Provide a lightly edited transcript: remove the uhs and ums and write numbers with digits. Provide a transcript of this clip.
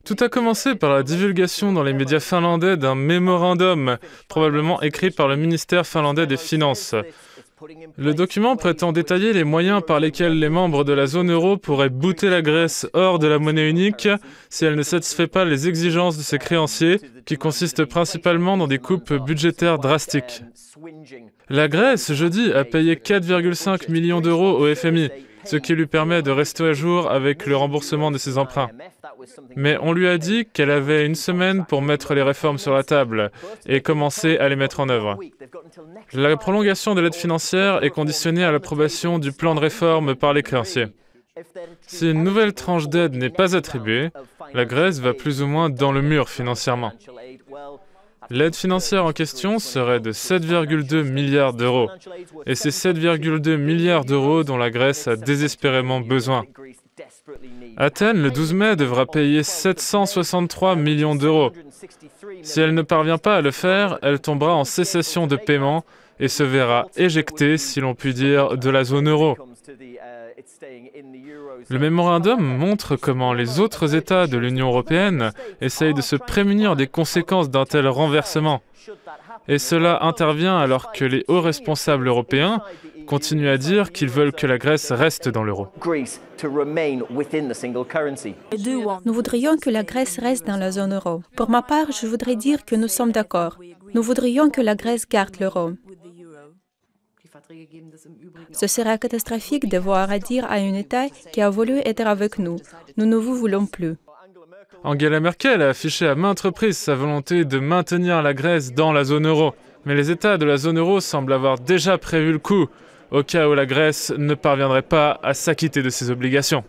Tout a commencé par la divulgation dans les médias finlandais d'un mémorandum, probablement écrit par le ministère finlandais des Finances. Le document prétend détailler les moyens par lesquels les membres de la zone euro pourraient booter la Grèce hors de la monnaie unique si elle ne satisfait pas les exigences de ses créanciers, qui consistent principalement dans des coupes budgétaires drastiques. La Grèce, jeudi, a payé 4,5 millions d'euros au FMI, ce qui lui permet de rester à jour avec le remboursement de ses emprunts. Mais on lui a dit qu'elle avait une semaine pour mettre les réformes sur la table et commencer à les mettre en œuvre. La prolongation de l'aide financière est conditionnée à l'approbation du plan de réforme par les créanciers. Si une nouvelle tranche d'aide n'est pas attribuée, la Grèce va plus ou moins dans le mur financièrement. L'aide financière en question serait de 7,2 milliards d'euros. Et c'est 7,2 milliards d'euros dont la Grèce a désespérément besoin. Athènes, le 12 mai, devra payer 763 millions d'euros. Si elle ne parvient pas à le faire, elle tombera en cessation de paiement et se verra éjectée, si l'on peut dire, de la zone euro. Le mémorandum montre comment les autres États de l'Union européenne essayent de se prémunir des conséquences d'un tel renversement. Et cela intervient alors que les hauts responsables européens continuent à dire qu'ils veulent que la Grèce reste dans l'euro. Nous voudrions que la Grèce reste dans la zone euro. Pour ma part, je voudrais dire que nous sommes d'accord. Nous voudrions que la Grèce garde l'euro. Ce serait catastrophique d'avoir à dire à un État qui a voulu être avec nous. Nous ne vous voulons plus. Angela Merkel a affiché à maintes reprises sa volonté de maintenir la Grèce dans la zone euro. Mais les États de la zone euro semblent avoir déjà prévu le coup, au cas où la Grèce ne parviendrait pas à s'acquitter de ses obligations.